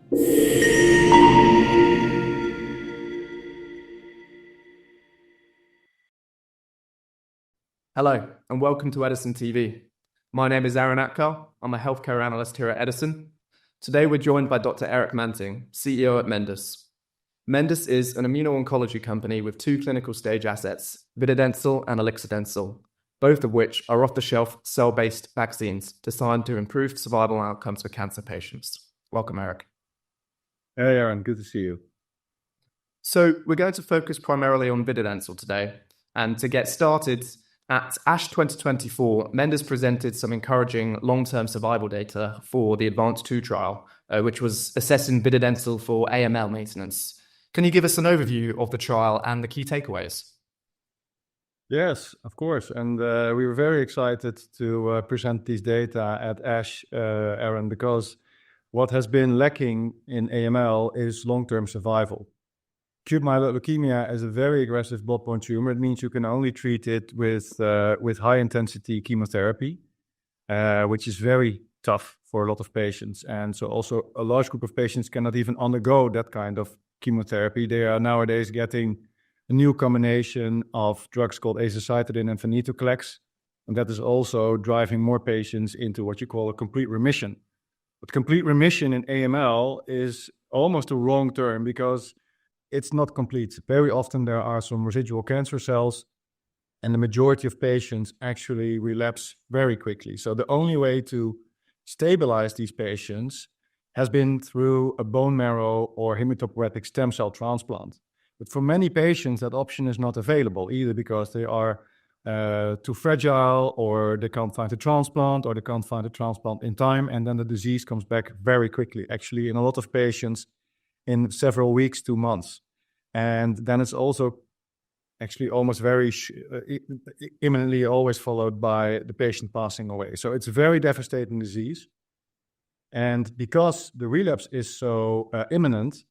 Hello, and welcome to Edison TV. My name is Aaron Atkar. I'm a healthcare analyst here at Edison. Today, we're joined by Dr. Eric Manting, CEO at Mendus. Mendus is an immuno-oncology company with two clinical stage assets, vididencel and ilixadencel, both of which are off-the-shelf cell-based vaccines designed to improve survival outcomes for cancer patients. Welcome, Eric. Hey, Aaron, good to see you. So we're going to focus primarily on vididencel today. And to get started, at ASH 2024, Mendus presented some encouraging long-term survival data for the ADVANCE-2 trial, which was assessing vididencel for AML maintenance. Can you give us an overview of the trial and the key takeaways? Yes, of course. And we were very excited to present these data at ASH, Aaron, because what has been lacking in AML is long-term survival. Acute myeloid leukemia is a very aggressive blood-borne tumor. It means you can only treat it with high-intensity chemotherapy, which is very tough for a lot of patients. And so also a large group of patients cannot even undergo that kind of chemotherapy. They are nowadays getting a new combination of drugs called azacitidine and venetoclax, and that is also driving more patients into what you call a complete remission. But complete remission in AML is almost a wrong term because it's not complete. Very often there are some residual cancer cells, and the majority of patients actually relapse very quickly. So the only way to stabilize these patients has been through a bone marrow or hematopoietic stem cell transplant. But for many patients, that option is not available, either because they are too fragile, or they can't find a transplant, or they can't find a transplant in time, and then the disease comes back very quickly. Actually, in a lot of patients, in several weeks to months. And then it's also actually almost very imminently always followed by the patient passing away. So it's a very devastating disease. And because the relapse is so imminent,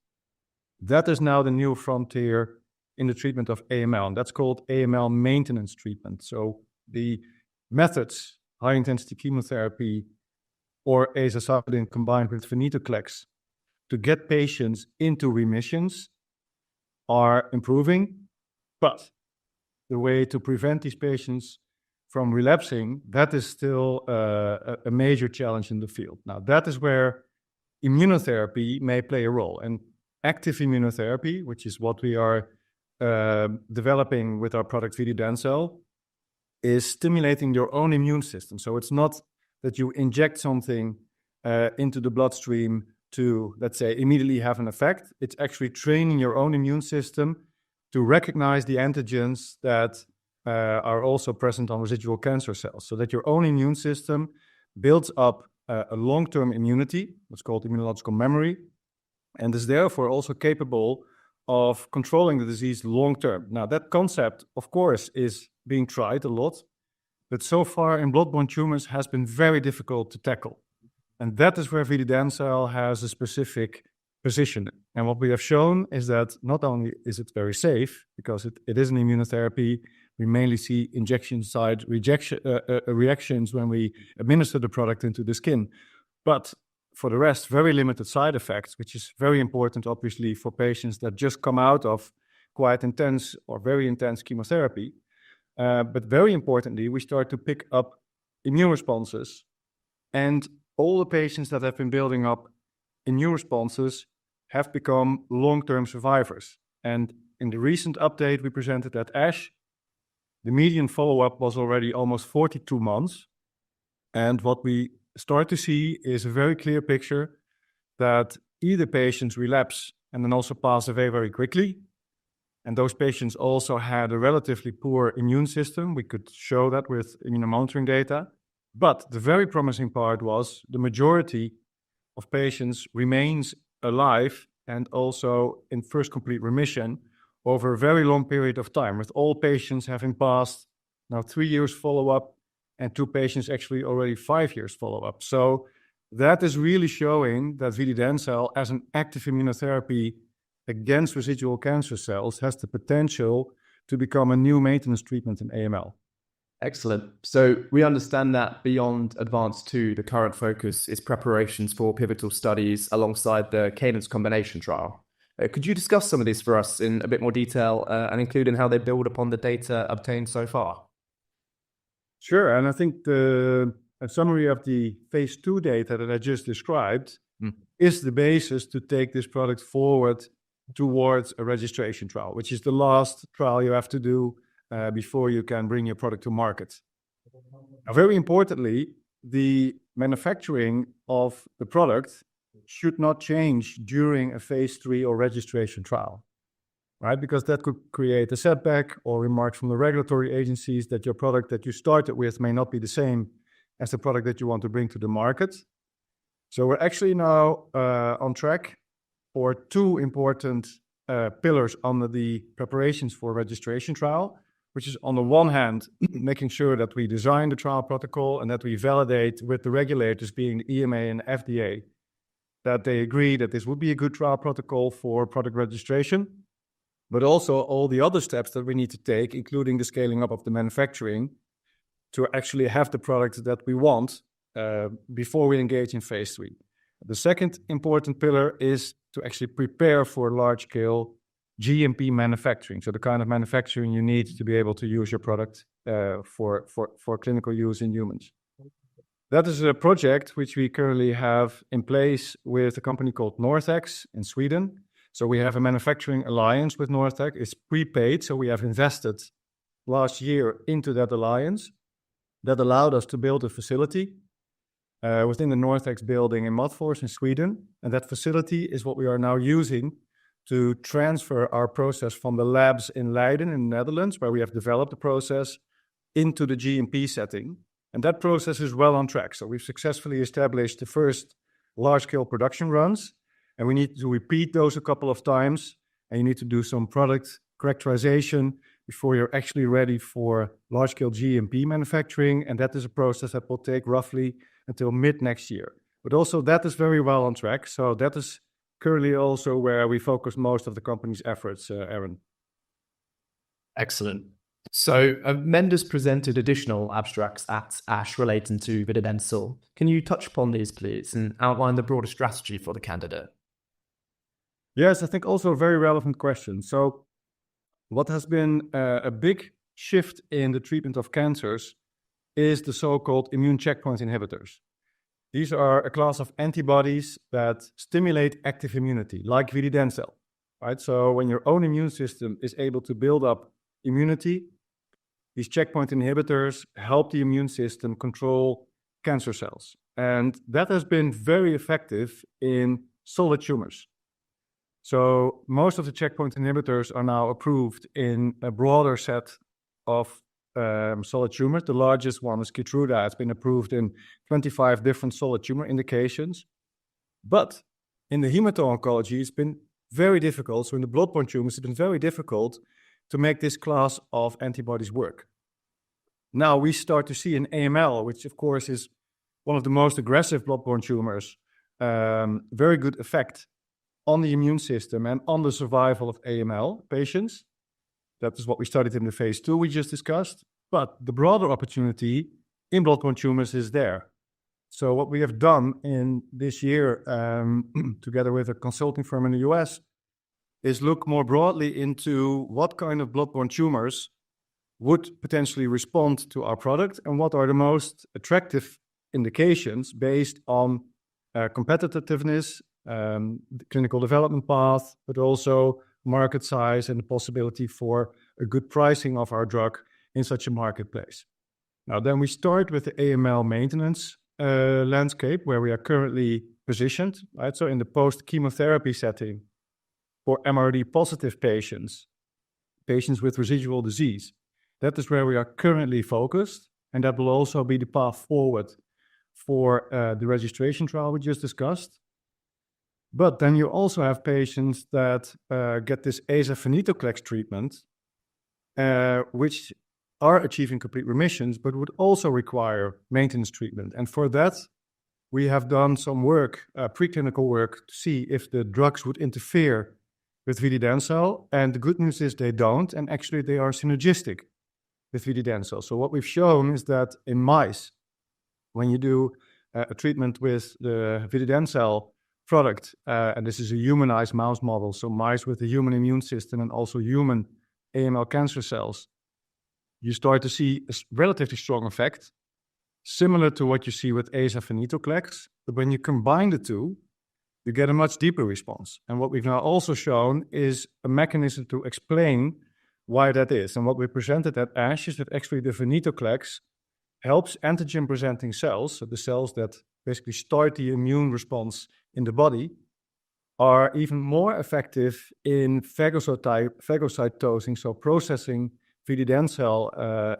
that is now the new frontier in the treatment of AML. And that's called AML maintenance treatment. So the methods, high-intensity chemotherapy or azacitidine combined with venetoclax, to get patients into remissions are improving, but the way to prevent these patients from relapsing, that is still a major challenge in the field. Now, that is where immunotherapy may play a role. And active immunotherapy, which is what we are developing with our product vididencel, is stimulating your own immune system. So it's not that you inject something into the bloodstream to, let's say, immediately have an effect. It's actually training your own immune system to recognize the antigens that are also present on residual cancer cells, so that your own immune system builds up a long-term immunity, what's called immunological memory, and is therefore also capable of controlling the disease long-term. Now, that concept, of course, is being tried a lot, but so far in blood-borne tumors has been very difficult to tackle. And that is where vididencel has a specific position. And what we have shown is that not only is it very safe, because it is an immunotherapy, we mainly see injection site reactions when we administer the product into the skin. But for the rest, very limited side effects, which is very important, obviously, for patients that just come out of quite intense or very intense chemotherapy. But very importantly, we start to pick up immune responses, and all the patients that have been building up immune responses have become long-term survivors. And in the recent update we presented at ASH, the median follow-up was already almost 42 months. And what we start to see is a very clear picture that either patients relapse and then also pass away very quickly. And those patients also had a relatively poor immune system. We could show that with immunomonitoring data. But the very promising part was the majority of patients remains alive and also in first complete remission over a very long period of time, with all patients having passed now 3 years follow-up and 2 patients actually already 5 years follow-up. So that is really showing that vididencel as an active immunotherapy against residual cancer cells has the potential to become a new maintenance treatment in AML. Excellent. So we understand that beyond Advanced 2, the current focus is preparations for pivotal studies alongside the Cadence combination trial. Could you discuss some of these for us in a bit more detail and include in how they build upon the data obtained so far? Sure, and I think a summary of the phase 2 data that I just described is the basis to take this product forward towards a registration trial, which is the last trial you have to do before you can bring your product to market. Now, very importantly, the manufacturing of the product should not change during a phase 3 or registration trial, right? Because that could create a setback or remarks from the regulatory agencies that your product that you started with may not be the same as the product that you want to bring to the market. So we're actually now on track for two important pillars under the preparations for registration trial, which is on the one hand, making sure that we design the trial protocol and that we validate with the regulators, being the EMA and FDA, that they agree that this would be a good trial protocol for product registration, but also all the other steps that we need to take, including the scaling up of the manufacturing, to actually have the product that we want before we engage in phase 3. The second important pillar is to actually prepare for large-scale GMP manufacturing, so the kind of manufacturing you need to be able to use your product for clinical use in humans. That is a project which we currently have in place with a company called Northex in Sweden. So we have a manufacturing alliance with Northex. It's prepaid, so we have invested last year into that alliance. That allowed us to build a facility within the Northex building in Matfors in Sweden. And that facility is what we are now using to transfer our process from the labs in Leiden in the Netherlands, where we have developed the process, into the GMP setting. And that process is well on track. So we've successfully established the first large-scale production runs, and we need to repeat those a couple of times. And you need to do some product characterization before you're actually ready for large-scale GMP manufacturing. And that is a process that will take roughly until mid next year. But also that is very well on track. So that is currently also where we focus most of the company's efforts, Aaron. Excellent. So Mendus presented additional abstracts at ASH relating to vididencel. Can you touch upon these, please, and outline the broader strategy for the candidate? Yes, I think also a very relevant question. So what has been a big shift in the treatment of cancers is the so-called immune checkpoint inhibitors. These are a class of antibodies that stimulate active immunity, like vididencel, right? So when your own immune system is able to build up immunity, these checkpoint inhibitors help the immune system control cancer cells. And that has been very effective in solid tumors. So most of the checkpoint inhibitors are now approved in a broader set of solid tumors. The largest one is Keytruda. It's been approved in 25 different solid tumor indications. But in the hemato-oncology, it's been very difficult. So in the blood-borne tumors, it's been very difficult to make this class of antibodies work. Now we start to see in AML, which of course is one of the most aggressive blood-borne tumors, very good effect on the immune system and on the survival of AML patients. That is what we studied in the phase 2 we just discussed. But the broader opportunity in blood-borne tumors is there. So what we have done in this year, together with a consulting firm in the US, is look more broadly into what kind of blood-borne tumors would potentially respond to our product and what are the most attractive indications based on competitiveness, the clinical development path, but also market size and the possibility for a good pricing of our drug in such a marketplace. Now, then we start with the AML maintenance landscape where we are currently positioned, right? So in the post-chemotherapy setting for MRD positive patients with residual disease, that is where we are currently focused, and that will also be the path forward for the registration trial we just discussed. But then you also have patients that get this azacitidine treatment, which are achieving complete remissions, but would also require maintenance treatment. And for that, we have done some work, preclinical work, to see if the drugs would interfere with vididencel. And the good news is they don't, and actually they are synergistic with vididencel. So what we've shown is that in mice, when you do a treatment with the vididencel product, and this is a humanized mouse model, so mice with a human immune system and also human AML cancer cells, you start to see a relatively strong effect, similar to what you see with azacitidine. But when you combine the two, you get a much deeper response. And what we've now also shown is a mechanism to explain why that is. And what we presented at ASH is that actually the venetoclax helps antigen-presenting cells, so the cells that basically start the immune response in the body, are even more effective in phagocytosing, so processing vididencel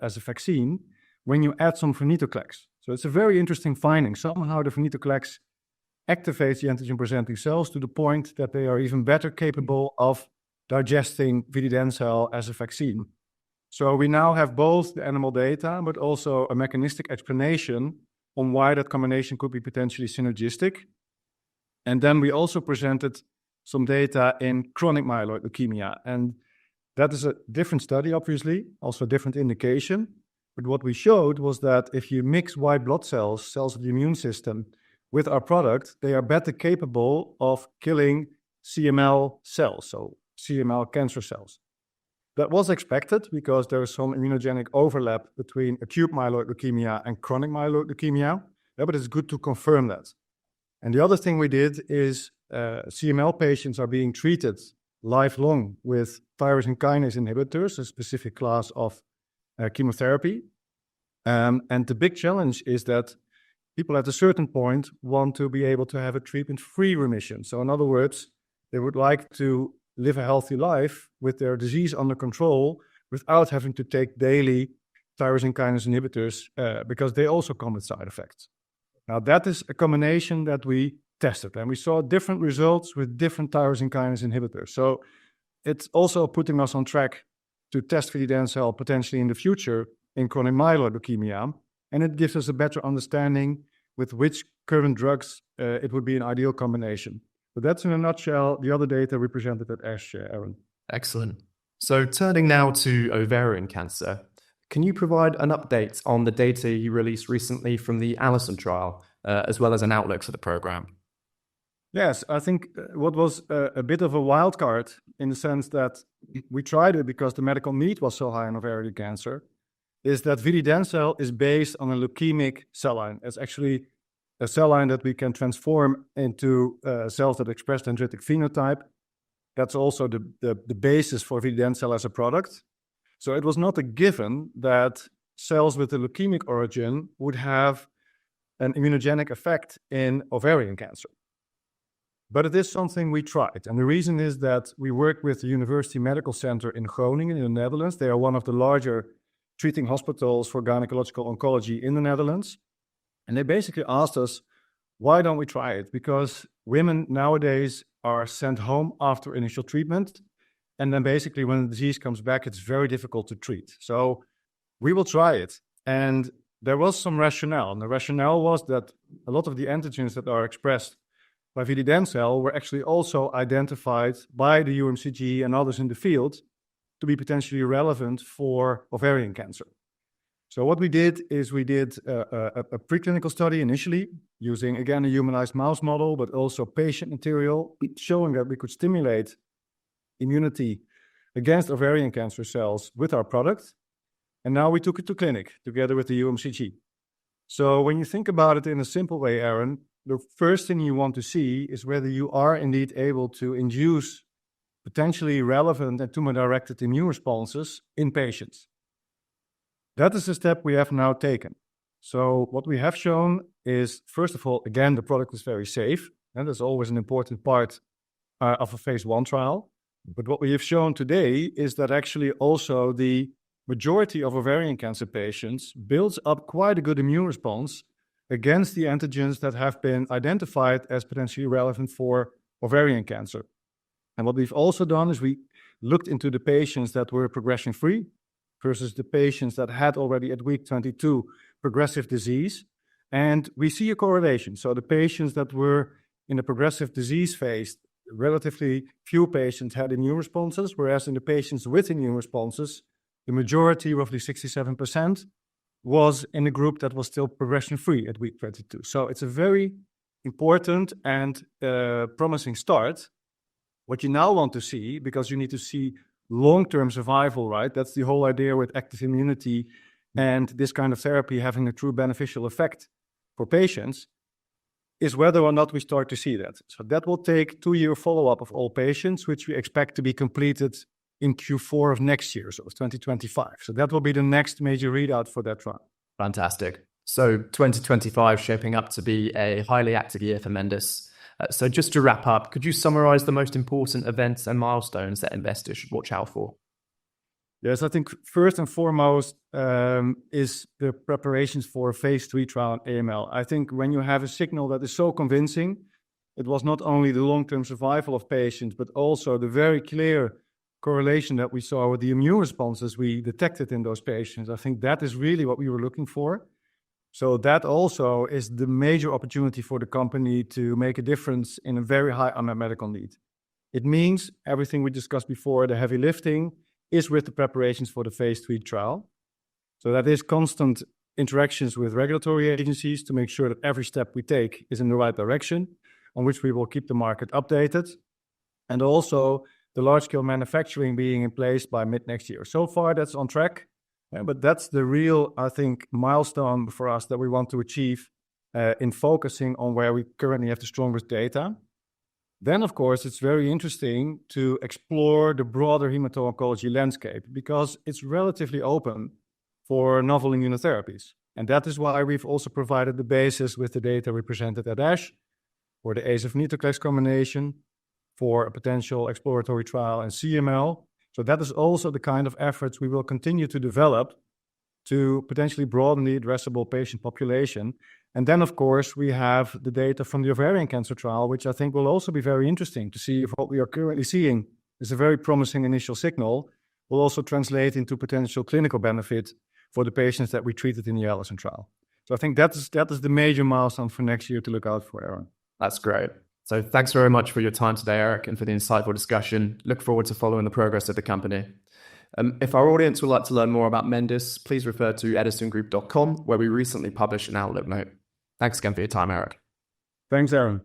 as a vaccine, when you add some venetoclax. So it's a very interesting finding. Somehow the venetoclax activates the antigen-presenting cells to the point that they are even better capable of digesting vididencel as a vaccine. So we now have both the animal data, but also a mechanistic explanation on why that combination could be potentially synergistic. And then we also presented some data in chronic myeloid leukemia. And that is a different study, obviously, also a different indication. But what we showed was that if you mix white blood cells, cells of the immune system, with our product, they are better capable of killing CML cells, so CML cancer cells. That was expected because there is some immunogenic overlap between acute myeloid leukemia and chronic myeloid leukemia, but it's good to confirm that. And the other thing we did is CML patients are being treated lifelong with tyrosine kinase inhibitors, a specific class of chemotherapy. And the big challenge is that people at a certain point want to be able to have a treatment-free remission. So in other words, they would like to live a healthy life with their disease under control without having to take daily tyrosine kinase inhibitors because they also come with side effects. Now that is a combination that we tested, and we saw different results with different tyrosine kinase inhibitors. So it's also putting us on track to test vididencel potentially in the future in chronic myeloid leukemia, and it gives us a better understanding with which current drugs it would be an ideal combination. But that's in a nutshell the other data we presented at ASH, Aaron. Excellent. So turning now to ovarian cancer, can you provide an update on the data you released recently from the Allison trial, as well as an outlook for the program? Yes, I think what was a bit of a wild card in the sense that we tried it because the medical need was so high in ovarian cancer, is that vididencel is based on a leukemic cell line. It's actually a cell line that we can transform into cells that express dendritic phenotype. That's also the basis for vididencel as a product. So it was not a given that cells with a leukemic origin would have an immunogenic effect in ovarian cancer. But it is something we tried. And the reason is that we work with the University Medical Center in Groningen in the Netherlands. They are one of the larger treating hospitals for gynecological oncology in the Netherlands. And they basically asked us, why don't we try it? Because women nowadays are sent home after initial treatment. And then basically when the disease comes back, it's very difficult to treat. So we will try it. And there was some rationale. And the rationale was that a lot of the antigens that are expressed by vididencel were actually also identified by the UMCG and others in the field to be potentially relevant for ovarian cancer. So what we did is we did a preclinical study initially using, again, a humanized mouse model, but also patient material, showing that we could stimulate immunity against ovarian cancer cells with our product. And now we took it to clinic together with the UMCG. So when you think about it in a simple way, Aaron, the first thing you want to see is whether you are indeed able to induce potentially relevant and tumor-directed immune responses in patients. That is the step we have now taken. So what we have shown is, first of all, again, the product is very safe, and that's always an important part of a phase 1 trial. But what we have shown today is that actually also the majority of ovarian cancer patients builds up quite a good immune response against the antigens that have been identified as potentially relevant for ovarian cancer. And what we've also done is we looked into the patients that were progression-free versus the patients that had already at week 22 progressive disease. And we see a correlation. So the patients that were in the progressive disease phase, relatively few patients had immune responses, whereas in the patients with immune responses, the majority, roughly 67%, was in a group that was still progression-free at week 22. So it's a very important and promising start. What you now want to see, because you need to see long-term survival, right? That's the whole idea with active immunity and this kind of therapy having a true beneficial effect for patients, is whether or not we start to see that. So that will take 2-year follow-up of all patients, which we expect to be completed in Q4 of next year, so 2025. So that will be the next major readout for that trial. Fantastic. So 2025 shaping up to be a highly active year for Mendus. So just to wrap up, could you summarize the most important events and milestones that investors should watch out for? Yes, I think first and foremost is the preparations for a phase 3 trial in AML. I think when you have a signal that is so convincing, it was not only the long-term survival of patients, but also the very clear correlation that we saw with the immune responses we detected in those patients. I think that is really what we were looking for. So that also is the major opportunity for the company to make a difference in a very high unmet medical need. It means everything we discussed before, the heavy lifting, is with the preparations for the phase 3 trial. So that is constant interactions with regulatory agencies to make sure that every step we take is in the right direction, on which we will keep the market updated. And also the large-scale manufacturing being in place by mid-next year. So far, that's on track. But that's the real, I think, milestone for us that we want to achieve in focusing on where we currently have the strongest data. Then, of course, it's very interesting to explore the broader hemato-oncology landscape because it's relatively open for novel immunotherapies. And that is why we've also provided the basis with the data we presented at ASH for the AZA-venetoclax combination, for a potential exploratory trial in CML. So that is also the kind of efforts we will continue to develop to potentially broaden the addressable patient population. And then, of course, we have the data from the ovarian cancer trial, which I think will also be very interesting to see if what we are currently seeing is a very promising initial signal, will also translate into potential clinical benefit for the patients that we treated in the Edison trial. So I think that is the major milestone for next year to look out for, Aaron. That's great. So thanks very much for your time today, Eric, and for the insightful discussion. Look forward to following the progress of the company. If our audience would like to learn more about Mendus, please refer to edisongroup.com, where we recently published an outlook note. Thanks again for your time, Eric. Thanks, Aaron.